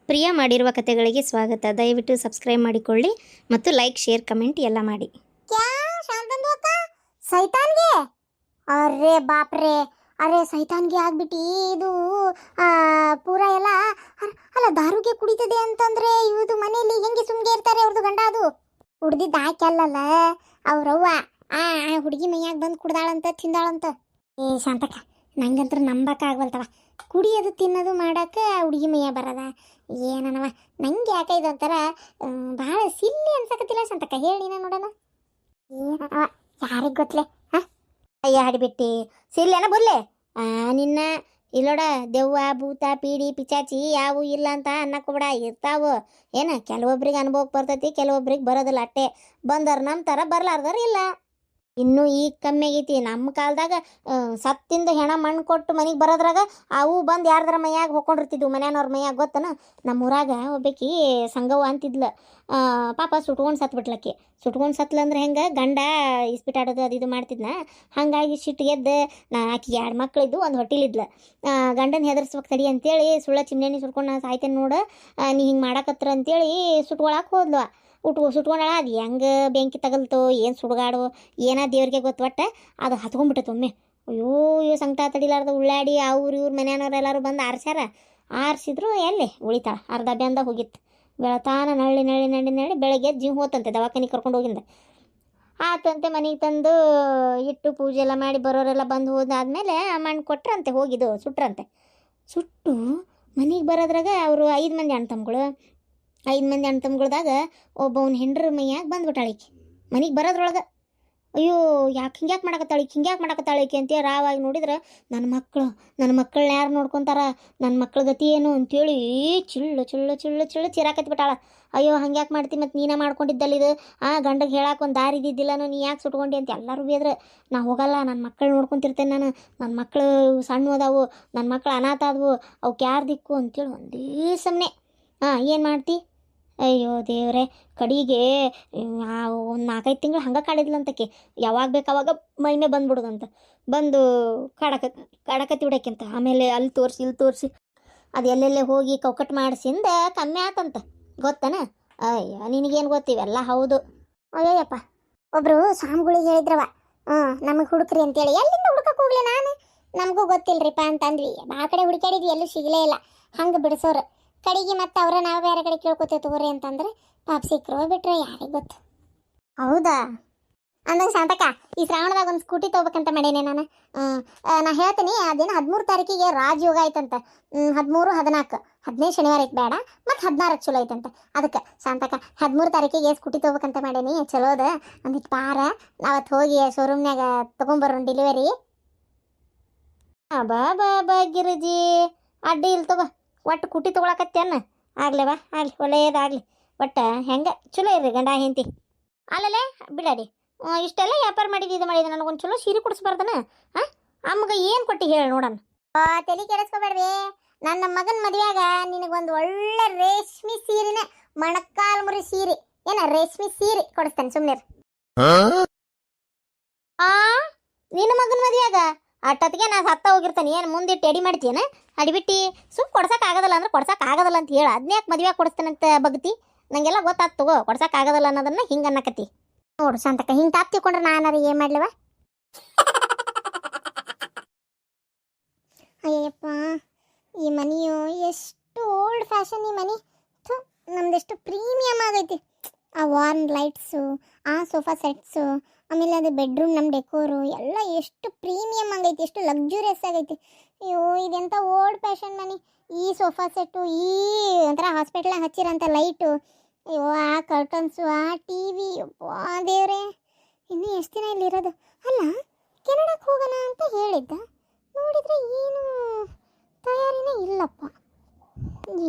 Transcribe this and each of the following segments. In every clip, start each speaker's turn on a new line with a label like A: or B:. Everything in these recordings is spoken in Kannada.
A: ಪ್ರಿಯ ಮಾಡಿರುವ ಕಥೆಗಳಿಗೆ ಸ್ವಾಗತ. ದಯವಿಟ್ಟು ಸಬ್ಸ್ಕ್ರೈಬ್ ಮಾಡಿಕೊಳ್ಳಿ ಮತ್ತು ಲೈಕ್, ಶೇರ್, ಕಮೆಂಟ್ ಎಲ್ಲ ಮಾಡಿ.
B: ಕ್ಯಾ ಶಾಂತಂದು ಅಕ್ಕ ಸೈತಾನ್ಗೆ ಅರೆ ಬಾಪ್ರೆ ಅರೆ ಸೈತಾನ್ಗೆ ಆಗ್ಬಿಟ್ಟು ಇದು ಪೂರ ಎಲ್ಲ ಅಲ್ಲ ದಾರುಗೆ ಕುಡಿತದೆ ಅಂತಂದ್ರೆ ಇವ್ದು ಮನೆಯಲ್ಲಿ ಹೆಂಗೆ ಸುಮ್ಗೆ ಇರ್ತಾರೆ ಅವ್ರದ್ದು ಗಂಡ ಅದು ಕುಡ್ದಿದ್ದು ಹಾಕ್ಯಲ್ಲಲ್ಲ ಅವ್ರವ್ವ ಆ ಹುಡುಗಿ ಮೈಯಾಗ ಬಂದು ಕುಡ್ದಾಳಂತ ತಿಂದಾಳಂತ. ಏ ಶಾಂತಕ್ಕ ನಂಗಂತ್ರ ನಂಬಕ್ಕ ಆಗ್ವಲ್ತವ ಕುಡಿಯೋದು ತಿನ್ನೋದು ಮಾಡಕ್ಕೆ ಹುಡುಗಿ ಮೈಯ ಬರದ ಏನನವ ನಂಗೆ ಯಾಕೈದು ಒಂಥರ ಭಾಳ ಸಿಲ್ಲಿ ಅನ್ಸಕತ್ತಿಲ್ಲ ಶಾಂತಕ್ಕ ಹೇಳಿ ನೀನು ನೋಡೋಣ ಏನವ ಯಾರಿಗೆ ಗೊತ್ತಲೆ ಹಾಂ ಅಯ್ಯ ಹಾಡಿಬಿಟ್ಟು ಸಿಲ್ಲೇನ ಬುರ್ಲೆ ನಿನ್ನ ಇಲ್ಲೋಡ ದೆವ್ವ ಭೂತ ಪೀಡಿ ಪಿಚಾಚಿ ಯಾವು ಇಲ್ಲ ಅಂತ ಅನ್ನಕ್ಕೋಬೇಡ, ಇರ್ತಾವು. ಏನು ಕೆಲವೊಬ್ರಿಗೆ ಅನುಭವಕ್ಕೆ ಬರ್ತೈತಿ, ಕೆಲವೊಬ್ರಿಗೆ ಬರೋದಿಲ್ಲ. ಅಟ್ಟೆ ಬಂದರ್ ನಂಬ್ತಾರ, ಬರ್ಲಾರ್ದಾರ ಇಲ್ಲ. ಇನ್ನೂ ಈಗ ಕಮ್ಮಿ ಆಗೈತಿ. ನಮ್ಮ ಕಾಲದಾಗ ಸತ್ತಿಂದ ಹೆಣ ಮಣ್ಣು ಕೊಟ್ಟು ಮನೆಗೆ ಬರೋದ್ರಾಗ ಅವು ಬಂದು ಯಾರ್ದಾರ ಮೈಯಾಗ ಹೊಕ್ಕೊಂಡಿರ್ತಿದ್ವು, ಮನ್ಯಾನವ್ರ ಮೈಯಾಗ. ಗೊತ್ತನ ನಮ್ಮೂರಾಗ ಒಬ್ಬಾಕಿ ಸಂಗವ್ವ ಅಂತಿದ್ಲು. ಪಾಪ ಸುಟ್ಕೊಂಡು ಸತ್ಬಿಟ್ಲಕ್ಕಿ. ಸುಟ್ಕೊಂಡು ಸತ್ಲಂದ್ರೆ ಹೆಂಗೆ ಗಂಡ ಇಸ್ಪಿಟ್ ಆಡೋದು ಅದು ಇದು ಮಾಡ್ತಿದ್ನ. ಹಾಗಾಗಿ ಸಿಟ್ಟಿಗೆದ್ದು ಆಕಿಗೆ 2 ಮಕ್ಳಿದ್ದು ಒಂದು ಹೊಟ್ಟಿಲಿದ್ಲು. ಗಂಡನ ಹೆದರ್ಸ್ಬೇಕು ತಡಿ ಅಂತೇಳಿ ಸುಳ್ಳ ಚಿಮ್ನೆಣ್ಣೆ ಸುಟ್ಕೊಂಡು ನಾನು ಸಾಯ್ತೇನೆ ನೋಡು ನೀ ಹಿಂಗೆ ಮಾಡಕತ್ರ ಅಂತೇಳಿ ಸುಟ್ಕೊಳಕ್ಕೆ ಹೋದ್ಲು. ಸುಟ್ಕೊಂಡಾಳ. ಅದು ಹೆಂಗೆ ಬೆಂಕಿ ತಗಲ್ತು ಏನು ಸುಡುಗಾಡು ಏನೋ ದೇವ್ರಿಗೆ ಗೊತ್ತು. ಒಟ್ಟು ಅದು ಹತ್ಕೊಂಡ್ಬಿಟ್ಟೈತೆ ಒಮ್ಮೆ. ಅಯ್ಯೋ ಸಂಕಟ ತಡಿಲಾರ್ದು ಉಳ್ಳಾಡಿ ಇವ್ರ ಮನೆಯವ್ರು ಎಲ್ಲರೂ ಬಂದು ಆರಿಸಿದ್ರು. ಎಲ್ಲಿ ಉಳಿತಾಳ, ಅರ್ಧ ಬೆಂದ ಹೋಗಿತ್ತು. ಬೆಳತಾನ ನಳ್ಳಿ ಬೆಳಗ್ಗೆ ಜೀವ ಹೋತಂತೆ. ದವಾಖಾನಿಗೆ ಕರ್ಕೊಂಡು ಹೋಗಿಂದ ಆತಂತೆ. ಮನೆಗೆ ತಂದು ಇಟ್ಟು ಪೂಜೆ ಎಲ್ಲ ಮಾಡಿ ಬರೋರೆಲ್ಲ ಬಂದು ಹೋದಾದ್ಮೇಲೆ ಮಣ್ಣು ಕೊಟ್ರಂತೆ, ಹೋಗಿದ್ದು ಸುಟ್ರಂತೆ. ಸುಟ್ಟು ಮನೆಗೆ ಬರೋದ್ರಾಗ ಅವರು 5 ಮಂದಿ ಅಣ್ಣ ತಮ್ಮಗಳು. 5 ಮಂದಿ ಅಣ್ಣ ತಮ್ಮಗಳ್ದಾಗ ಒಬ್ಬವನ ಹೆಂಡ್ರ ಮೈಯಾಗ ಬಂದ್ಬಿಟ್ಟಾಳಿಕೆ ಮನೆಗೆ ಬರೋದ್ರೊಳಗೆ. ಅಯ್ಯೋ ಹಿಂಗ್ಯಾಕೆ ಮಾಡಕತ್ತಾಳಿಕೆ ಅಂತೇಳಿ ರಾವಾಗಿ ನೋಡಿದ್ರೆ ನನ್ನ ಮಕ್ಕಳನ್ನ ಯಾರು ನೋಡ್ಕೊತಾರ, ನನ್ನ ಮಕ್ಳ ಗತಿ ಏನು ಅಂತೇಳಿ ಚಿಳ್ಳು ಚಿರಾಕತ್ಬಿಟ್ಟಾಳ. ಅಯ್ಯೋ ಹಂಗ್ಯಾಕೆ ಮಾಡ್ತಿ, ಮತ್ತು ನೀನೇ ಮಾಡ್ಕೊಂಡಿದ್ದಲ್ಲ ಇದು, ಗಂಡಗೆ ಹೇಳಕ್ಕೆ ಒಂದು ದಾರಿ ಇದ್ದಿದ್ದಿಲ್ಲನು, ನೀ ಯಾಕೆ ಸುಟ್ಕೊಂಡಿ ಅಂತ ಎಲ್ಲರೂ ಬೇದ್ರೆ. ನಾ ಹೋಗಲ್ಲ, ನನ್ನ ಮಕ್ಕಳು ನೋಡ್ಕೊತಿರ್ತೇನೆ ನಾನು, ನನ್ನ ಮಕ್ಕಳು ಸಣ್ಣ ಅದಾವು, ನನ್ನ ಮಕ್ಕಳು ಅನಾಥ ಆದವು, ಅವಕ್ಕೆ ಯಾರು ದಿಕ್ಕು ಅಂತೇಳಿ ಒಂದೇ ಸಮನೆ. ಏನು ಮಾಡ್ತಿ? ಅಯ್ಯೋ ದೇವ್ರೆ, ಕಡೆಗೆ ಒಂದು 4-5 ತಿಂಗಳು ಹಂಗೆ ಕಾಡಿದ್ಲಂತಕ್ಕೆ. ಯಾವಾಗ ಬೇಕು ಅವಾಗ ಮೈಮೆ ಬಂದ್ಬಿಡೋದಂತ. ಬಂದು ಕಾಡಕತ್ತಿ ಬಿಡಕ್ಕಿಂತ. ಆಮೇಲೆ ಅಲ್ಲಿ ತೋರಿಸಿ ಅದು ಎಲ್ಲೆಲ್ಲೇ ಹೋಗಿ ಕೌಕಟ್ಟು ಮಾಡಿಸಿಂದ ಕಮ್ಮಿ ಆತಂತ. ಗೊತ್ತನ? ಅಯ್ಯ ನಿನಗೇನು ಗೊತ್ತಿವೆಲ್ಲ ಹೌದು. ಅಯ್ಯಪ್ಪ ಒಬ್ರು ಸ್ವಾಮಿಗಳಿಗೆ ಹೇಳಿದ್ರವ ನಮಗೆ ಹುಡುಕ್ರಿ ಅಂತೇಳಿ. ಎಲ್ಲಿಂದ ಹುಡುಕಕ್ಕೆ ಹೋಗ್ಲಿ ನಾನು, ನಮಗೂ ಗೊತ್ತಿಲ್ರಿಪ್ಪ ಅಂತಂದ್ವಿ. ಭಾಳ ಕಡೆ ಹುಡುಕಾಡಿದ್ವಿ, ಎಲ್ಲೂ ಸಿಗಲೇ ಇಲ್ಲ. ಹಂಗೆ ಬಿಡಿಸೋರು ಕಡೆಗೆ ಮತ್ತೆ ನಾವು ಬೇರೆ ಕಡೆ ಕೇಳ್ಕೊತೇವೆ ತಗೋರಿ ಅಂತಂದ್ರೆ ಪಾಪ ಸಿಕ್ಕರೋ ಬಿಟ್ರೆ ಯಾರಿಗೆ ಗೊತ್ತು. ಹೌದಾ ಅಂದಂಗೆ ಶಾಂತಕ್ಕ ಈ ಶ್ರಾವಣದಾಗ ಒಂದು ಸ್ಕೂಟಿ ತೊಗೋಬೇಕಂತ ಮಾಡೇನೆ ನಾನು. ನಾ ಹೇಳ್ತೀನಿ, ಅದೇನು 13 ತಾರೀಕಿಗೆ ರಾಜಯೋಗ ಆಯ್ತಂತ. 13, 14, 15 ಶನಿವಾರ ಐತೆ ಬೇಡ, ಮತ್ತು 16 ಚಲೋ ಐತಂತ. ಅದಕ್ಕೆ ಶಾಂತಕ್ಕ 13 ತಾರೀಕಿಗೆ ಸ್ಕೂಟಿ ತೊಗೋಬೇಕಂತ ಮಾಡೇನಿ. ಚಲೋದ ಒಂದಿಟ್ಟು ಪಾರ ನಾವತ್ತು ಹೋಗಿ ಶೋರೂಮ್ನಾಗ ತೊಗೊಂಬರೋಣ ಡೆಲಿವರಿ.
A: ಬಾ ಗಿರಿಜಿ ಅಡ್ಡಿ ಇಲ್ಲ ತಗೋ. ಒಟ್ಟು ಕುಟಿ ತೊಗೊಳಕತ್ತೇನ ಆಗ್ಲೇವಾ, ಆಗಲಿ ಒಳ್ಳೆಯದಾಗಲಿ. ಒಟ್ಟು ಹೆಂಗೆ ಚಲೋ ಇರ್ರಿ ಗಂಡ ಹೆಂಡತಿ. ಅಲ್ಲಲ್ಲೇ ಬಿಡಾಡಿ ಇಷ್ಟೆಲ್ಲ ವ್ಯಾಪಾರ ಮಾಡಿದ್ದು ಇದು ಮಾಡಿದ್ದು. ನನಗೊಂದು ಚಲೋ ಸೀರೆ ಕೊಡಿಸ್ಬಾರ್ದನ? ಅಮ್ಮಗ ಏನು ಕೊಟ್ಟು ಹೇಳಿ ನೋಡೋಣ.
B: ತಲೆ ಕೆಡಿಸ್ಕೊಬೇಡ್ರಿ, ನನ್ನ ಮಗನ ಮದುವೆಯಾಗ ನಿನಗೊಂದು ಒಳ್ಳೆ ರೇಷ್ಮೆ ಸೀರೆನ ಮೊಣಕಾಲು ಮುರಿ ಸೀರೆ ರೇಷ್ಮೆ ಸೀರೆ ಕೊಡಿಸ್ತೇನೆ. ಸುಮ್ಮನೆ
A: ನಿನ್ನ ಮಗನ ಮದುವೆಯಾಗ ಅಟ್ಟತ್ತಿಗೆ ನಾನು ಸತ್ತ ಹೋಗಿರ್ತಾನೆ. ಏನು ಮುಂದಿಟ್ಟು ಎಡಿ ಮಾಡ್ತೀಯನ? ಅಡಿಬಿಟ್ಟು ಕೊಡ್ಸೋಕ್ಕಾಗೋದಲ್ಲ ಅಂದ್ರೆ ಕೊಡ್ಸೋಕ್ಕಾಗೋದಲ್ಲ ಅಂತ ಹೇಳು. ಅದನ್ನ ಯಾಕೆ ಮದುವೆ ಕೊಡಿಸ್ತೇನಂತ ಬಗ್ತಿ? ನನಗೆಲ್ಲ ಗೊತ್ತಾಗ್ತು ತಗೋ, ಕೊಡ್ಸೋಕ್ಕಾಗೋದಲ್ಲ ಅನ್ನೋದನ್ನ ಹಿಂಗೆ ಅನ್ನಕತ್ತಿ.
B: ನೋಡು ಶಾಂತಕ್ಕ, ಹಿಂಗೆ ತಾಪ್ ತಿಳ್ಕೊಂಡ್ರೆ ನಾನಾರು ಏನು ಮಾಡ್ಲವ? ಅಯ್ಯಪ್ಪ ಈ ಮನೆಯು ಎಷ್ಟು ಓಲ್ಡ್ ಫ್ಯಾಷನ್. ಈ ಮನೆ ನಮ್ದೆಷ್ಟು ಪ್ರೀಮಿಯಮ್ ಆಗೈತಿ. ಆ ವಾರ್ನ್ ಲೈಟ್ಸು, ಆ ಸೋಫಾ ಸೆಟ್ಸು, ಆಮೇಲೆ ಅದು ಬೆಡ್ರೂಮ್ ನಮ್ಮ ಡೆಕೋರು ಎಲ್ಲ ಎಷ್ಟು ಪ್ರೀಮಿಯಮ್ ಆಗೈತಿ, ಎಷ್ಟು ಲಕ್ಸುರಿಯಸ್ ಆಗೈತಿ. ಅಯ್ಯೋ ಇದೆಂಥ ಓಲ್ಡ್ ಫ್ಯಾಷನ್ ಮನೆ. ಈ ಸೋಫಾ ಸೆಟ್ಟು, ಈ ಒಂಥರ ಹಾಸ್ಪಿಟ್ಲಾಗ ಹಚ್ಚಿರೋಂಥ ಲೈಟು, ಅಯ್ಯೋ ಆ ಕರ್ಟನ್ಸು, ಆ ಟಿ ವಿ, ದೇವ್ರೆ ಇನ್ನೂ ಎಷ್ಟು ದಿನ ಇಲ್ಲಿರೋದು? ಅಲ್ಲ ಕೆನಡಾಕ್ಕೆ ಹೋಗೋಣ ಅಂತ ಹೇಳಿದ್ದ, ನೋಡಿದರೆ ಏನು ತಯಾರಿನೇ ಇಲ್ಲಪ್ಪ.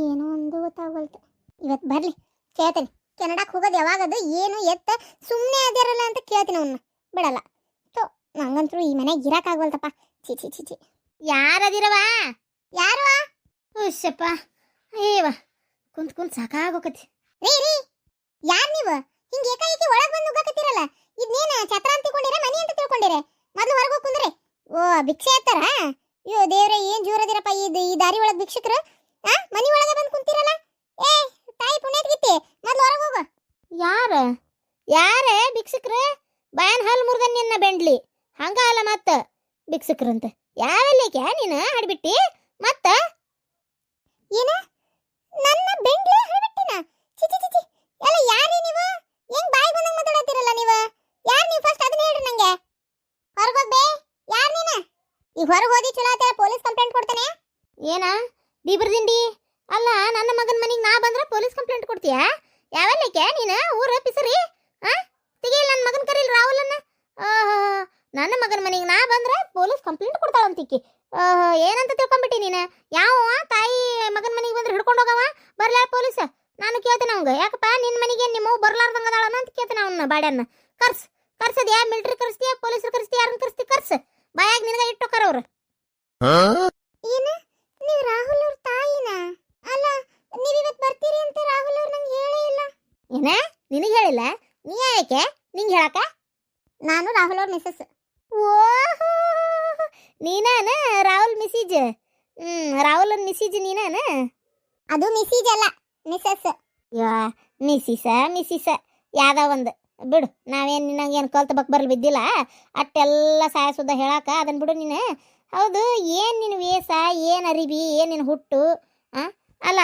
B: ಏನೋ ಒಂದು ಗೊತ್ತಾಗಲ್ತು. ಇವತ್ತು ಬರಲಿ ಕೇಳ್ತೇನೆ, ಕೆನಡಾಕ್ಕೆ ಹೋಗೋದು ಯಾವಾಗದು ಏನು ಎತ್ತ ಸುಮ್ಮನೆ ಅದಿರಲ್ಲ ಅಂತ ಕೇಳ್ತೀನಿ. ಅವನ್ನ ಬಿಡಲ್ಲ. ಸೊ ನಂಗಂತೂ ಈ ಮನೆಗೆ ಇರೋಕ್ಕಾಗವಲ್ತಪ್ಪ. ಚಿ
A: ಯಾರದಿರವ?
B: ಯಾರು?
A: ಹುಷಪ್ಪ ಏವ ಕುಂತ್ ಸಾಕಾಗೋಕತಿ.
B: ರೀ ಯಾರು ನೀವು? ಹಿಂಗೆ ಏಕಾಏಕಿ ಒಳಗೆ ಬಂದು ನುಗ್ಗಕತ್ತೀರಲ್ಲ, ಇದನ್ನೇನು ಛತ್ರ ಅಂತ ತಿಳ್ಕೊಂಡಿರ ಮನೆ ಅಂತ ತಿಳ್ಕೊಂಡಿರೆ? ಮೊದಲು ಹೊರಗೆ ಹೋಗಿ ಕುಂದ್ರಿ. ಓ ಭಿಕ್ಷೆ ಎತ್ತಾರ? ಅಯ್ಯೋ ದೇವ್ರೆ ಏನು ಜೋರದಿರಪ್ಪ ಈ ದಾರಿ ಒಳಗೆ ಭಿಕ್ಷಕರು. ಮನೆ ಒಳಗೆ ಬಂದು ಕುಂತಿರಲ್ಲ,
A: ಯಾರ ಯಾರೇ ಭಿಕ್ಷುಕ್ರೆ ಬಾಯನ್ ಹಾಲು ಮುರ್ದ ನಿನ್ನ ಬೆಂಡ್ಲಿ ಹಂಗ ಅಲ್ಲ ಮತ್ತ ಭಿಕ್ಷುಕ್ರಂತ ಯಾವೆಲ್ಲಿಕ್ಯಾ ನೀನು ಹಾಡ್ಬಿಟ್ಟಿ ಮತ್ತ
B: ಏನ ನನ್ನ ಬೆಂಡ್ಲೆ ಹರಿಬಿಟ್ಟಿನ ಚಿಚಿ ಚಿಚಿ ಎಲ್ಲ ಯಾರಿ ನೀವು ಹೆಂಗ್ ಬಾಯಿ ಬಂದಂಗ ಮಾತಾಡತ್ತೀರಲ್ಲ ನೀವು ಯಾರ್ ನೀವು ಫಸ್ಟ್ ಅದನ್ನ ಹೇಳ್ರಿ ನಂಗೆ ಹೊರಗೋಗ್ಬೇ ಯಾರ್ ನೀನ ಈಗ ಹೊರಗೆ ಹೋದಿ ಚಲೋ ಆತ ಪೊಲೀಸ್ ಕಂಪ್ಲೇಂಟ್ ಕೊಡ್ತಾನೆ
A: ಏನ ದೀಬ್ರದಿಂಡಿ ಅಲ್ಲ ನನ್ನ ಮಗನ ಮನೆಗೆ ನಾ ಬಂದ್ರೆ ಪೊಲೀಸ್ ಕಂಪ್ಲೇಂಟ್ ಕೊಡ್ತೀಯಾ ಯಾವೆಲ್ಲಿಕ್ಯಾ ನೀನು ಊರ ಪಿಸರಿ ತೆಗಿಲ್ ನನ್ನ ಮಗನ ಕರೀಲ್ ರಾಹುಲನ್ನ ನನ್ನ ಮಗನ ಮನೆಗೆ ನಾ ಬಂದ್ರೆ ಪೊಲೀಸ್ ಕಂಪ್ಲೇಂಟ್ ಕೊಡ್ತಾಳಂತಿಕ್ಕಿ ಏನಂತ ತಿಳ್ಕೊಂಬಿಟ್ಟಿ ನೀನು ಯಾವ ತಾಯಿ ಮಗನ ಮನೆಗೆ ಬಂದ್ರೆ ಹಿಡ್ಕೊಂಡು ಹೋಗವ ಬರ್ಲಾರ ಪೊಲೀಸ್ ನಾನು ಕೇಳ್ತೇನೆ ಅವಂಗ ಯಾಕಪ್ಪ ನಿನ್ನ ಮನೆಗೆ ನಿಮ್ಮ ಬರ್ಲಾರ್ದಂಗ ಅದಾಳನ ಅಂತ ಕೇಳ್ತೇನೆ ಅವನ್ನ ಬಾಡ್ಯನ್ನ ಕರ್ಸದ್ ಯಾ ಮಿಲಿಟರಿ ಕರ್ಸ್ತೀಯ ಪೊಲೀಸರು ಕರ್ಸ್ತೀಯ ಯಾರನ್ನ ಕರ್ಸ್ತಿ ಕರ್ಸ್ ಬಾಯಾಗ ನಿನಗ ಇಟ್ಟೋಕರ ಅವ್ರು
B: ಏನ ನೀವು ರಾಹುಲ್ ಅವ್ರ ತಾಯಿನ ಅಲ್ಲ ನೀವು ಇವತ್ತು ಬರ್ತೀರಿ ಅಂತ ರಾಹುಲ್ ಅವ್ರು ನಂಗೆ ಹೇಳೇ ಇಲ್ಲ
A: ಏನ ನಿನಗೆ ಹೇಳಿಲ್ಲ ನೀ ಯಾಕೆ ನಿಂಗೆ ಹೇಳಕ
B: ನಾನು ರಾಹುಲ್ ಅವ್ರ ಮಿಸಸ್
A: ಓಹೋ ನೀನಾನ ರಾಹುಲ್ ಮಿಸಿಜ್ ರಾಹುಲ್ ಮಿಸಿಜ್ ನೀನಾನ
B: ಅದು ಮಿಸಿಜ್ ಅಲ್ಲ ಮಿಸಸ್
A: ಯಾ ಮಿಸಿಸ ಯಾವ್ದ ಒಂದು ಬಿಡು ನಾವೇನು ನಿನಗೇನು ಕಲ್ತಬಕ್ ಬರ್ಲಿ ಬಿದ್ದಿಲ್ಲ ಅಟ್ಟೆಲ್ಲ ಸಾಯಸುದ್ದ ಹೇಳಾಕ ಅದನ್ನ ಬಿಡು ನೀನು ಹೌದು ಏನು ನಿನ್ನ ವೇಷ ಏನು ಅರಿಬಿ ಏನು ನಿನ್ನ ಹುಟ್ಟು ಅಲ್ಲ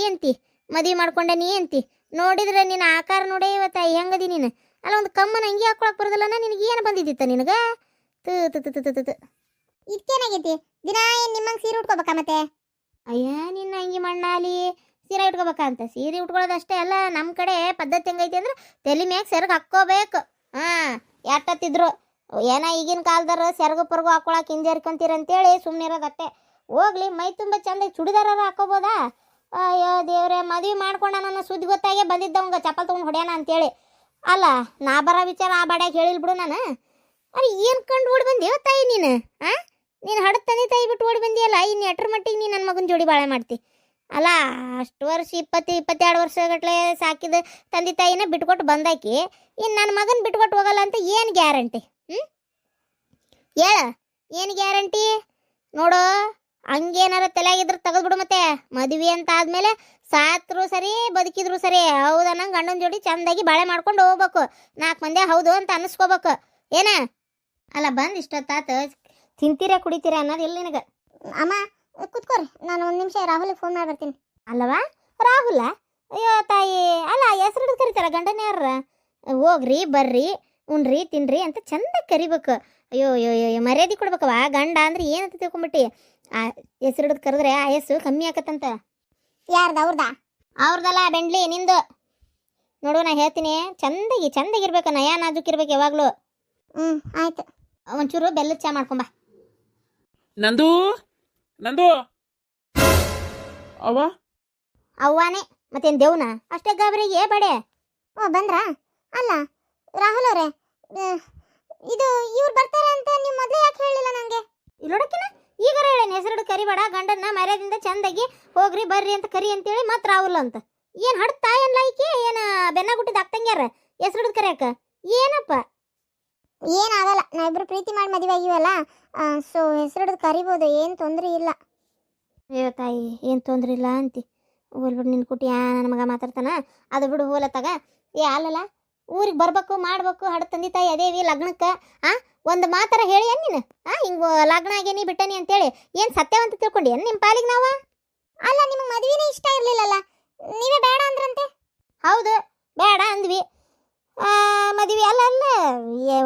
A: ಅಂತಿ ಮದುವೆ ಮಾಡ್ಕೊಂಡೆ ನೀ ಅಂತಿ ನೋಡಿದ್ರೆ ನಿನ್ನ ಆಕಾರ ನೋಡೇ ಇವತ್ತ ಹೆಂಗದಿ ನೀನು ಅಲ್ಲ ಒಂದು ಕಮ್ಮನ ಅಂಗಿ ಹಾಕೊಳಕ್ ಬರೋದಿಲ್ಲನ ನಿನಗೆ ಏನು ಬಂದಿದ್ದಿತ್ತ ನಿನಗ ತು ತು ತು ತು ತು ತು
B: ಇದಕ್ಕೇನಾಗೈತಿ ದಿನ ಏನ್ ನಿಮ್ಮಂಗೆ ಸೀರೆ ಉಟ್ಕೋಬೇಕಾ ಮತ್ತೆ
A: ಅಯ್ಯ ನಿನ್ನ ಅಂಗಿ ಮಣ್ಣಾಲಿ ಸೀರೆ ಉಟ್ಕೋಬೇಕಂತ ಸೀರೆ ಉಟ್ಕೊಳ್ಳೋದಷ್ಟೇ ಅಲ್ಲ ನಮ್ಮ ಕಡೆ ಪದ್ಧತಿ ಹೆಂಗೈತಿ ಅಂದ್ರೆ ತಲೆ ಮ್ಯಾಗ ಸೆರಗು ಹಾಕ್ಕೋಬೇಕು ಎಟ್ಟತ್ತಿದ್ರು ಏನ ಈಗಿನ ಕಾಲದಾರ ಸೆರಗು ಪರ್ಗು ಹಾಕೊಳಕ್ ಹಿಂಜರ್ಕೊಂತೀರ ಅಂತೇಳಿ ಸುಮ್ಮನೆ ಇರೋದಟ್ಟೆ ಹೋಗ್ಲಿ ಮೈ ತುಂಬ ಚಂದ ಚುಡಿದಾರ ಹಾಕೋಬೋದಾ ಅಯ್ಯೋ ದೇವ್ರೆ ಮದುವೆ ಮಾಡ್ಕೊಂಡ ನನ್ನ ಸುದ್ದಿ ಗೊತ್ತಾಗೆ ಬಂದಿದ್ದವಂಗ ಚಪ್ಪಲ್ ತೊಗೊಂಡು ಹೊಡ್ಯಾನ ಅಂತೇಳಿ ಅಲ್ಲ ನಾ ಬರೋ ವಿಚಾರ ಆ ಬಾಡ್ಯಾಗ ಹೇಳಿಲ್ ಬಿಡು ನಾನು ಅಲ್ಲಿ ಏನು ಕಂಡು ಓಡಿ ಬಂದೇವ ತಾಯಿ ನೀನು ನೀನು ಹಡದ ತಂದೆ ತಾಯಿ ಬಿಟ್ಟು ಓಡಿ ಬಂದಿಯಲ್ಲ ಇನ್ನು ಎಟ್ರ ಮಟ್ಟಿಗೆ ನೀನು ನನ್ನ ಮಗನ ಜೋಡಿ ಬಾಳೆ ಮಾಡ್ತಿ ಅಲ್ಲ ಅಷ್ಟು ವರ್ಷ 22 ವರ್ಷಗಟ್ಲೆ ಸಾಕಿದ ತಂದೆ ತಾಯಿನ ಬಿಟ್ಕೊಟ್ಟು ಬಂದಾಕಿ ಇನ್ನು ನನ್ನ ಮಗನ ಬಿಟ್ಕೊಟ್ಟು ಹೋಗಲ್ಲ ಅಂತ ಏನು ಗ್ಯಾರಂಟಿ ಹೇಳ ಏನು ಗ್ಯಾರಂಟಿ ನೋಡು ಹಂಗೇನಾರ ತಲೆಯಾಗಿದ್ರೆ ತೆಗೆದ್ಬಿಡು ಮತ್ತೆ ಮದುವೆ ಅಂತ ಆದ್ಮೇಲೆ ಸಾತ್ರು ಸರಿ ಬದುಕಿದ್ರು ಸರಿ ಹೌದನ್ನಂಗೆ ಗಂಡನ ಜೋಡಿ ಚಂದಾಗಿ ಬಾಳೆ ಮಾಡ್ಕೊಂಡು ಹೋಗ್ಬೇಕು 4 ಮಂದಿ ಹೌದು ಅಂತ ಅನ್ನಿಸ್ಕೋಬೇಕು ಏನ ಅಲ್ಲ ಬಂದು ಇಷ್ಟೊತ್ತಾತ ತಿಂತೀರಾ ಕುಡಿತೀರಾ ಅನ್ನೋದು ಇಲ್ಲ ನಿನಗೆ
B: ಅಮ್ಮ ಕುತ್ಕೋರಿ ನಾನು ಒಂದು ನಿಮಿಷ ರಾಹುಲ್ ಫೋನ್ ಮಾಡಿ ಬರ್ತೀನಿ
A: ಅಲ್ಲವಾ ರಾಹುಲ ಅಯ್ಯೋ ತಾಯಿ ಅಲ್ಲ ಹೆಸರು ಹಿಡಿದು ಕರಿತಾರ ಗಂಡನ ಯಾರ ಹೋಗ್ರಿ ಬರ್ರಿ ಉಣ್ರಿ ತಿನ್ರಿ ಅಂತ ಚಂದ ಕರಿಬೇಕು ಅಯ್ಯೋ ಅಯ್ಯೋ ಅಯ್ಯೋ ಮರ್ಯಾದೆ ಕೊಡ್ಬೇಕವ ಗಂಡ ಅಂದ್ರೆ ಏನಂತ ತಿಳ್ಕೊಂಬಿಟ್ಟಿ ಆ ಹೆಸರು ಹಿಡಿದು ಕರೆದ್ರೆ ಆಯಸ್ಸು ಕಮ್ಮಿ ಆಕತ್ತಂತ
B: ಯಾರ್ದ
A: ಅವ್ರದಲ್ಲ ಬೆಂಡ್ಲಿ ನಿಂದು ನೋಡು ನಾ ಹೇಳ್ತೀನಿ ಚಂದಾಗಿರ್ಬೇಕು ನಯ ನಾಜುಕಿರ್ಬೇಕು ಯಾವಾಗಲೂ
B: ಆಯ್ತು
A: ಒಂಚೂರು ಬೆಲ್ಲದ ಚಾ ಮಾಡ್ಕೊಂಬ
C: ನಂದು ಅವ
A: ಅವ್ವಾನೇ ಮತ್ತೇನು ದೇವ್ನ ಅಷ್ಟೇ ಗಾಬರಿಗೆ ಬಡೆ
B: ಓ ಬಂದ್ರಾ ಅಲ್ಲ ರಾಹುಲ್ ಅವರೇ ಇದು ಇವ್ರು ಬರ್ತಾರೆ ಅಂತ ನೀವು ಮೊದಲೇ ಯಾಕೆ ಹೇಳಿಲ್ಲ ನನಗೆ
A: ಇಲ್ಲೋಡಕ್ಕಿನ ಈಗಾರ ಹೇಳೇನು ಹೆಸರು ಕರಿಬೇಡ ಗಂಡನ್ನ ಮರ್ಯಾದಿಂದ ಚಂದಾಗಿ ಹೋಗ್ರಿ ಬರ್ರಿ ಅಂತ ಕರಿ ಅಂತೇಳಿ ಮತ್ತೆ ರಾಹುಲ್ ಅಂತ ಏನು ಹಡ್ತಾ ಏನ್ ಲೈಕಿ ಏನು ಬೆನ್ನ ಗುಟ್ಟಿದ ಆಗ್ತಂಗ್ಯಾರ ಹೆಸರು ಕರಿಯಾಕ ಏನಪ್ಪ
B: ಏನಾಗಲ್ಲ ನಾವಿಬ್ರು ಪ್ರೀತಿ ಮಾಡಿ ಮದುವೆ ಆಗಿವಲ್ಲ ಸೊ ಹೆಸರು ಕರಿಬೋದು ಏನು ತೊಂದರೆ ಇಲ್ಲ
A: ಅಯ್ಯೋ ತಾಯಿ ಏನು ತೊಂದ್ರೆ ಇಲ್ಲ ಅಂತಿ ಹೋಲ್ಬಿಡು ನಿನ್ನ ಕುಟಿ ನನ್ನ ಮಗ ಮಾತಾಡ್ತಾನ ಅದು ಬಿಡು ಹೋಲತ್ತಾಗ ಅಲ್ಲಲ್ಲ ಊರಿಗೆ ಬರ್ಬೇಕು ಮಾಡ್ಬೇಕು ಹಡ ತಂದೆ ತಾಯಿ ಅದೇವಿ ಲಗ್ನಕ್ಕೆ ಒಂದು ಮಾತರ ಹೇಳಿ ನೀನು ಹಿಂಗೆ ಲಗ್ನ ಆಗೇನಿ ಬಿಟ್ಟನಿ ಅಂತೇಳಿ ಏನು ಸತ್ಯವಂತ ತಿಳ್ಕೊಂಡಿ ನಿಮ್ಮ ಪಾಲಿಗೆ ನಾವು
B: ಅಲ್ಲ ನಿಮಗೆ ಮದುವೆನೇ ಇಷ್ಟ ಇರಲಿಲ್ಲಲ್ಲ ನೀವೇ ಬೇಡ ಅಂದ್ರಂತೆ
A: ಹೌದು ಬೇಡ ಅಂದ್ವಿ ಮದುವೆ ಅಲ್ಲ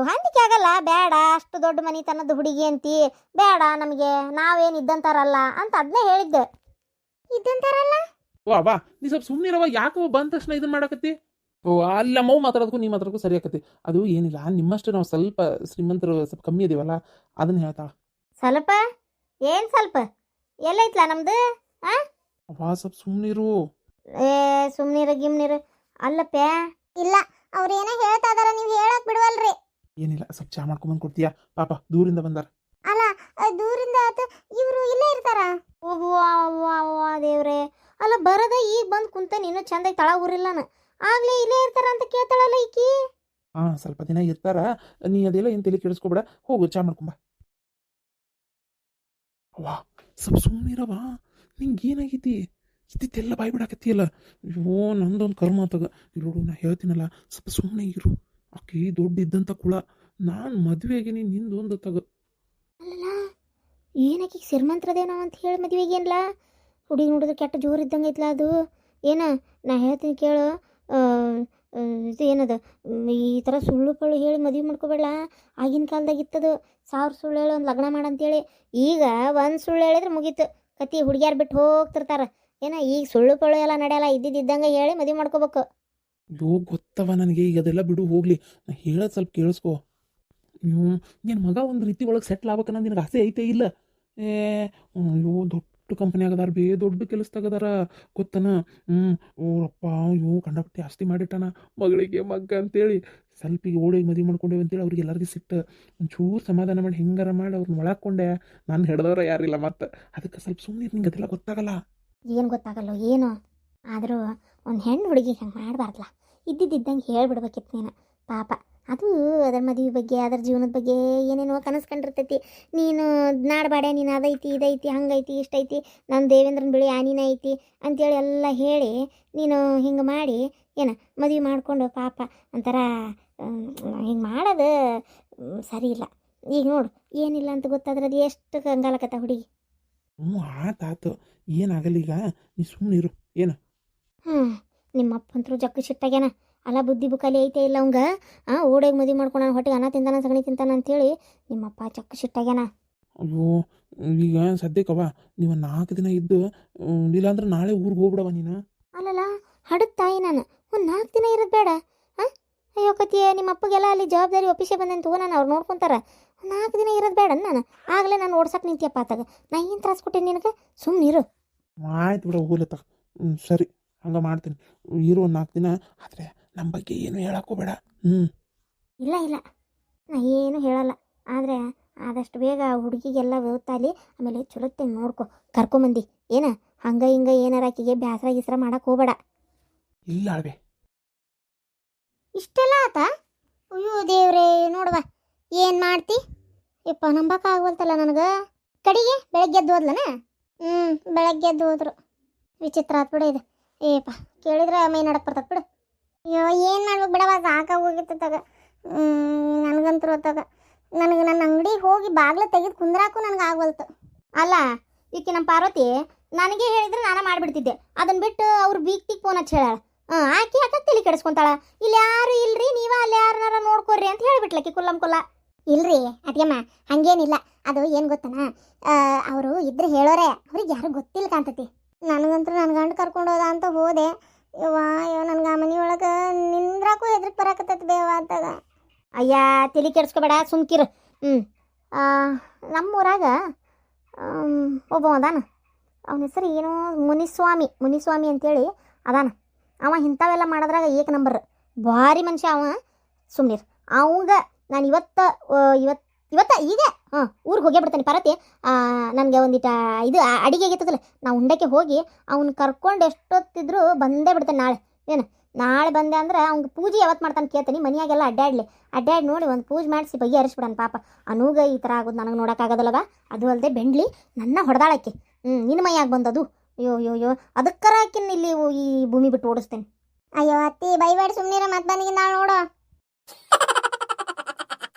A: ಹೊಂದಿಕೆ ಆಗಲ್ಲ ಬೇಡ ಅಷ್ಟು ದೊಡ್ಡ ಮನಿತನದ ಹುಡುಗಿ ಅಂತಿ ಬೇಡ ನಮಗೆ ನಾವೇನು ಇದ್ದಂತಾರಲ್ಲ ಅಂತ ಅದನ್ನೇ ಹೇಳಿದ್ದೆ
B: ಇದ್ದಂತಾರಲ್ಲ
C: ಓ ಅವ್ವ ನೀ ಸ್ವಲ್ಪ ಸುಮ್ಮನಿರವ ಯಾಕೋ ಬಂದ ತಕ್ಷಣ ಇದನ್ನ ಮಾಡಕತ್ತಿ ಓ ಅಲ್ಲ ಮೌ ಮಾತಾಡೋದಕ್ಕೂ ನೀ ಮಾತಾಡೋಕ್ಕೂ ಸರಿ ಆಕತಿ ಅದು ಏನಿಲ್ಲ ನಿಮ್ಮಷ್ಟು ನಾವು ಸ್ವಲ್ಪ ಶ್ರೀಮಂತರು ಸ್ವಲ್ಪ ಕಮ್ಮಿ ಇದೀವಲ್ಲ ಅದನ್ನ ಹೇಳ್ತಾಳ
A: ಸ್ವಲ್ಪ ಏನು ಸ್ವಲ್ಪ ಎಲ್ಲೈತ್ಲ ನಮ್ದು
C: ಅವ್ವ ಸ್ವಲ್ಪ ಸುಮ್ಮನಿರು
A: ಸುಮ್ನಿರು ಗಿಮ್ನಿರು ಅಲ್ಲಪ್ಪ
B: ಇಲ್ಲ ಅವ್ರು ಏನೋ ಹೇಳ್ತಾ ಇದಾರ ನೀವು ಹೇಳಕ್ ಬಿಡವಲ್ರಿ
C: ಏನಿಲ್ಲ ಸ್ವಲ್ಪ ಚಾ ಮಾಡ್ಕೊಂಬಂದು ಕೊಡ್ತೀಯಾ ಪಾಪ ದೂರಿಂದ ಬಂದಾರ
B: ಅಲ್ಲ ದೂರಿಂದ ಇವರು ಇಲ್ಲೇ ಇರ್ತಾರ
A: ಓಹೋ ದೇವ್ರೆ ಅಲ್ಲ ಬರದ ಈಗ ಬಂದು ಕುಂತ ನೀನು ಚಂದಾಗಿ ತಳ ಊರಿಲ್ಲನ ಆಗ್ಲೇ ಇಲ್ಲೇ ಇರ್ತಾರ ಅಂತ ಕೇಳ್ತಾಳಲ್ಲ ಈಕಿ
C: ಸ್ವಲ್ಪ ದಿನ ಇರ್ತಾರ ನೀ ಅದೆಲ್ಲ ಏನು ತಲೆ ಕೆಡಿಸ್ಕೊಬೇಡ ಹೋಗು ಚಾ ಮಾಡ್ಕೊಂಬ ಅವ್ವ ಸ್ವಲ್ಪ ಸುಮ್ಮನಿರವ ನಿಂಗೆ ಏನಾಗೈತಿ ಇದ್ದಿದ್ದೆಲ್ಲ ಬಾಯಿ ಬಿಡಾಕತ್ತೀಯಲ್ಲ. ಅಯ್ಯೋ ನಂದೊಂದು ಕರ್ಮ ಆತಾಗ. ಇರೋಡು ನಾ ಹೇಳ್ತೀನಲ್ಲ, ಸ್ವಲ್ಪ ಸುಮ್ಮನೆ ಇರು. ಆಕಿ ದೊಡ್ಡ ಇದ್ದಂಥ ಕುಳ. ನಾನು ಮದುವೆ ಆಗೀನಿ, ನಿಂದೊಂದು ತಗ.
A: ಅಲ್ಲಲ್ಲ ಏನಕ್ಕೆ ಶ್ರೀಮಂತರದೇನೋ ಅಂತ ಹೇಳಿ ಮದುವೆಗೆ ಏನಿಲ್ಲ. ಹುಡುಗಿ ನೋಡಿದ್ರೆ ಕೆಟ್ಟ ಜೋರು ಇದ್ದಂಗೆ ಐತ್ಲ ಅದು. ಏನ ನಾ ಹೇಳ್ತೀನಿ ಕೇಳು. ಆ, ಇದು ಏನದ ಈ ಥರ ಸುಳ್ಳು ಪಳ್ಳು ಹೇಳಿ ಮದುವೆ ಮಾಡ್ಕೋಬೇಡ. ಆಗಿನ ಕಾಲದಾಗ ಇತ್ತದು 1000 ಸುಳ್ಳು ಹೇಳಿ ಒಂದು ಲಗ್ನ ಮಾಡಂತೇಳಿ. ಈಗ ಒಂದು ಸುಳ್ಳು ಹೇಳಿದ್ರೆ ಮುಗೀತು ಕತಿ. ಹುಡುಗಿಯಾರು ಬಿಟ್ಟು ಹೋಗ್ತಿರ್ತಾರೆ. ಏನ ಈಗ ಸುಳ್ಳು ಪಳ್ಳು ಎಲ್ಲ ನಡೆಯಲ್ಲ, ಇದ್ದಿದ್ದಂಗೆ ಹೇಳಿ ಮದುವೆ ಮಾಡ್ಕೋಬೇಕು.
C: ಅಯ್ಯೋ ಗೊತ್ತವ ನನಗೆ, ಈಗ ಅದೆಲ್ಲ ಬಿಡು ಹೋಗ್ಲಿ. ನಾ ಹೇಳೋದು ಸ್ವಲ್ಪ ಕೇಳಿಸ್ಕೊ. ಅಯ್ಯೋ ನಿನ್ನ ಮಗ ಒಂದು ರೀತಿ ಒಳಗೆ ಸೆಟ್ಲ್ ಆಗ್ಬೇಕನ್ನ ನಿನಗೆ ಆಸೆ ಐತೆ ಇಲ್ಲ? ಅಯ್ಯೋ ದೊಡ್ಡ ಕಂಪ್ನಿ ಆಗದಾರ ಬೇ, ದೊಡ್ಡ ಕೆಲಸದಾಗದಾರ ಗೊತ್ತನ. ಓರಪ್ಪ ಅಯ್ಯೋ ಕಂಡಪಟ್ಟಿ ಆಸ್ತಿ ಮಾಡಿಟ್ಟಾನ. ಮಗಳಿಗೆ ಮಗ್ಗ ಅಂತೇಳಿ ಸ್ವಲ್ಪ ಈಗ ಓಡಿಗೆ ಮದುವೆ ಮಾಡ್ಕೊಂಡೇವೆ ಅಂತೇಳಿ ಅವ್ರಿಗೆ ಎಲ್ಲರಿಗೂ ಸಿಟ್ಟು. ಒಂಚೂರು ಸಮಾಧಾನ ಮಾಡಿ ಹೆಂಗಾರ ಮಾಡಿ ಅವ್ರನ್ನ ಒಳಕೊಂಡೆ. ನಾನು ಹಿಡ್ದವ್ರ ಯಾರಿಲ್ಲ ಮತ್ತು. ಅದಕ್ಕೆ ಸ್ವಲ್ಪ ಸುಮ್ಮನೆ ನಿಂಗೆ ಅದೆಲ್ಲ ಗೊತ್ತಾಗಲ್ಲ.
A: ಏನು ಗೊತ್ತಾಗಲ್ಲ ಏನು ಆದರೂ ಒಂದು ಹೆಣ್ಣು ಹುಡುಗಿ ಹಂಗೆ ಮಾಡಬಾರ್ದಲ್ಲ. ಇದ್ದಿದ್ದಂಗೆ ಹೇಳ್ಬಿಡ್ಬೇಕಿತ್ತು ನೀನು. ಪಾಪ ಅದು ಅದರ ಮದುವೆ ಬಗ್ಗೆ, ಅದರ ಜೀವನದ ಬಗ್ಗೆ ಏನೇನೋ ಕನಸು ಕಂಡಿರ್ತೈತಿ. ನೀನು ನಾಡಬೇಡ, ನೀನು ಅದೈತಿ ಇದೈತಿ ಹಂಗೈತಿ ಇಷ್ಟೈತಿ, ನನ್ನ ದೇವೇಂದ್ರನ ಬಿಳಿ ಆನಿನ ಐತಿ ಅಂತೇಳಿ ಎಲ್ಲ ಹೇಳಿ ನೀನು ಹಿಂಗೆ ಮಾಡಿ ಏನು ಮದುವೆ ಮಾಡಿಕೊಂಡು ಪಾಪ ಒಂಥರ ಹಿಂಗೆ ಮಾಡೋದು ಸರಿ ಇಲ್ಲ. ಈಗ ನೋಡು ಏನಿಲ್ಲ ಅಂತ ಗೊತ್ತಾದ್ರೆ ಅದು ಎಷ್ಟು ಕಂಗಾಲಕತ್ತ ಹುಡುಗಿ.
C: ಆತಾತು, ಏನಾಗಲ್ಲ ಈಗ. ನೀ ಸುಮ್ಮನೆ ಇರು. ಏನು
A: ನಿಮ್ಮಪ್ಪಂತರೂ ಜಗ್ಗು ಸಿಟ್ಟಾಗ್ಯಾನ. ಅಲ್ಲ ಬುದ್ಧಿ ಬುಕಾಲಿ ಐತೆ ಇಲ್ಲ ಅವಂಗ. ಓಡೋಗಿ ಮದುವೆ ಮಾಡ್ಕೊಂಡು ಹೊಟ್ಟೆಗೆ ಅನ್ನ ತಿಂತಾನ ಸಗಣಿ ತಿಂತಾನ ಅಂತೇಳಿ ನಿಮ್ಮಪ್ಪ ಜಗ್ಗು ಸಿಟ್ಟಾಗ್ಯಾನ.
C: ಅಯ್ಯೋ ಈಗ ಸದ್ಯಕ್ಕವ ನೀವು 4 ದಿನ ಇದ್ದು, ಇಲ್ಲಾಂದ್ರೆ ನಾಳೆ ಊರಿಗೆ ಹೋಗ್ಬಿಡವ ನೀನು.
A: ಅಲ್ಲಲ್ಲ ಹಡದ ತಾಯಿ ನಾನು ಒಂದು 4 ದಿನ ಇರೋದು ಬೇಡ. ಅಯ್ಯೋ ಕತಿಯೇ, ನಿಮ್ಮ ಅಪ್ಪಗೆಲ್ಲ ಅಲ್ಲಿ ಜವಾಬ್ದಾರಿ ಒಪ್ಪಿಸೇ ಬಂದೇನು ತಗೋ, ನಾನು ಅವ್ರು ನೋಡ್ಕೊತಾರೆ. 4 ದಿನ ಇರೋದು ಬೇಡ ನಾನು. ಆಗಲೇ ನಾನು ಓಡ್ಸಕ್ಕೆ ನಿಂತಿಯಪ್ಪ ಆತಾಗ. ನಾ ಏನು ತ್ರಾಸ ಕೊಟ್ಟೇನಿ ನಿನಗೆ? ಸುಮ್ಮನೆ ಇರು.
C: ಆಯ್ತು ಬಿಡ ಹೋಗ್ಲತ್ತ. ಸರಿ ಹಂಗೆ ಮಾಡ್ತೀನಿ. ಇರು ಒಂದು 4 ದಿನ. ಆದರೆ ನಮ್ಮ ಬಗ್ಗೆ ಏನು ಹೇಳಕ್ಕೋಬೇಡ.
A: ಇಲ್ಲ ಇಲ್ಲ ನಾ ಏನು ಹೇಳಲ್ಲ. ಆದರೆ ಆದಷ್ಟು ಬೇಗ ಹುಡುಗಿಗೆಲ್ಲ ಓದ್ತಾಲಿ. ಆಮೇಲೆ ಚಲೋತ್ತೆ ನೋಡ್ಕೊ, ಕರ್ಕೊಂಬಂದು ಏನ ಹಂಗೆ ಹಿಂಗೆ ಏನಾರ ಆಕಿಗೆ ಬ್ಯಾಸರ ಗೀಸರ ಮಾಡಕ್ಕೆ ಹೋಗಬೇಡ.
C: ಇಲ್ಲ ಅಳ್ವೆ.
B: ಇಷ್ಟೆಲ್ಲ ಆತ? ಅಯ್ಯೋ ದೇವ್ರೇ, ನೋಡುವ ಏನು ಮಾಡ್ತಿ ಯಪ್ಪ, ನಂಬಕ್ಕಾಗವಲ್ತಲ್ಲ ನನಗೆ. ಕಡೆಗೆ ಬೆಳಗ್ಗೆ ಎದ್ದು ಹೋದ್ಲನ? ಬೆಳಗ್ಗೆ ಎದ್ದು ಹೋದ್ರು. ವಿಚಿತ್ರ ಆತ್ ಬಿಡ ಇದು. ಏಪ್ಪ ಕೇಳಿದ್ರೆ ಮೈ ನಡಕ್ ಬರ್ತದ ಬಿಡು. ಅಯ್ಯೋ ಏನು ಮಾಡ್ಬೇಕು ಬಿಡವ, ಸಾಕಾಗಿ ಹೋಗಿತ್ತದಾಗ. ನನಗಂತೂ ಹೊತ್ತಾಗ ನನಗೆ ನನ್ನ ಅಂಗಡಿಗೆ ಹೋಗಿ ಬಾಗ್ಲು ತೆಗೆದು ಕುಂದ್ರಾಕು ನನಗೆ ಆಗವಲ್ತು.
A: ಅಲ್ಲ ಈಕೆ ನಮ್ಮ ಪಾರ್ವತಿ ನನಗೆ ಹೇಳಿದ್ರೆ ನಾನು ಮಾಡಿಬಿಡ್ತಿದ್ದೆ. ಅದನ್ನ ಬಿಟ್ಟು ಅವ್ರು ಬೀಗ್ತಿಗೆ ಫೋನ್ ಹಚ್ಚಿ ಹೇಳಾಳ. ಆಕೆ ಯಾಕೆ ತಲೆ ಕೆಡಿಸ್ಕೊಂತಾಳ. ಇಲ್ಲಿ ಯಾರು ಇಲ್ರಿ, ನೀವ ಅಲ್ಲಿ ಯಾರನ್ನಾರ ನೋಡ್ಕೊಡ್ರಿ ಅಂತ ಹೇಳಿಬಿಟ್ಲಕ್ಕಿ ಕುಲ್ಲಂ ಕುಲ್ಲ.
B: ಇಲ್ರಿ ಅದ್ಯಮ್ಮ, ಹಂಗೇನಿಲ್ಲ. ಅದು ಏನು ಗೊತ್ತನ, ಅವರು ಇದ್ರೆ ಹೇಳೋರೆ, ಅವ್ರಿಗೆ ಯಾರು ಗೊತ್ತಿಲ್ಲ ಕಾಣ್ತತಿ. ನನಗಂತೂ ನನ್ನ ಗಂಡ ಕರ್ಕೊಂಡು ಹೋದ ಅಂತ ಹೋದೆ. ಯವ್ವ ನನ್ಗೆ ಆ ಮನೆಯೊಳಗೆ ನಿಂದ್ರಾಕು ಹೆದ್ರಿಕೆ ಬರಾಕತ್ತೈತಿ ಬೇವ ಅಂತಾಗ.
A: ಅಯ್ಯ ತಲೆ ಕೆಡಿಸ್ಕೋಬೇಡ, ಸುಮ್ಕಿರು. ನಮ್ಮೂರಾಗ ಒಬ್ಬ ಅದಾನ. ಅವನ ಹೆಸರು ಏನೋ ಮುನಿಸ್ವಾಮಿ ಅಂತೇಳಿ ಅದಾನ. ಅವ ಇಂಥವೆಲ್ಲ ಮಾಡೋದ್ರಾಗ ಏಕ ನಂಬರ್ ಭಾರಿ ಮನುಷ್ಯ ಅವ. ಸುಮ್ಮನಿರು. ಅವಂಗ ನಾನು ಇವತ್ತ ಈಗ ಊರಿಗೆ ಹೋಗೇ ಬಿಡ್ತೇನೆ ಪಾರ್ವತಿ. ನನಗೆ ಒಂದಿಟ ಇದು ಅಡಿಗೆ ಆಗಿತ್ತದಲ್ಲ, ನಾವು ಉಂಡಕ್ಕೆ ಹೋಗಿ ಅವ್ನು ಕರ್ಕೊಂಡು ಎಷ್ಟೊತ್ತಿದ್ರು ಬಂದೇ ಬಿಡ್ತೇನೆ ನಾಳೆ. ಏನು ನಾಳೆ ಬಂದೆ ಅಂದ್ರೆ ಅವ್ನಿಗೆ ಪೂಜೆ ಯಾವತ್ತು ಮಾಡ್ತಾನೆ ಕೇಳ್ತೀನಿ. ಮನೆಯಾಗೆಲ್ಲ ಅಡ್ಡಾಡಿ ನೋಡಿ ಒಂದು ಪೂಜೆ ಮಾಡಿಸಿ ಬಗೆ ಹರಿಸ್ಬಿಡಣ ಪಾಪ. ಅನೂಗ ಈ ಥರ ಆಗೋದು ನನಗೆ ನೋಡೋಕ್ಕಾಗೋದಲ್ಲವ. ಅದು ಅಲ್ಲದೆ ಬೆಂಡ್ಲಿ ನನ್ನ ಹೊಡೆದಾಳಕ್ಕೆ. ನಿನ್ನ ಮೈಯಾಗ ಬಂದದು. ಅಯ್ಯೋ ಅದಕ್ಕರ ಆಕಿನ್ನ ಇಲ್ಲಿ ಈ ಭೂಮಿ ಬಿಟ್ಟು ಓಡಿಸ್ತೇನೆ.
B: ಅಯ್ಯೋ ಅತ್ತಿ ಬೈಬೇಡಿ, ಸುಮ್ಮನಿರ ಮತ್ತೆ ಬಂದಿಗೆ ನಾವು ನೋಡೋ.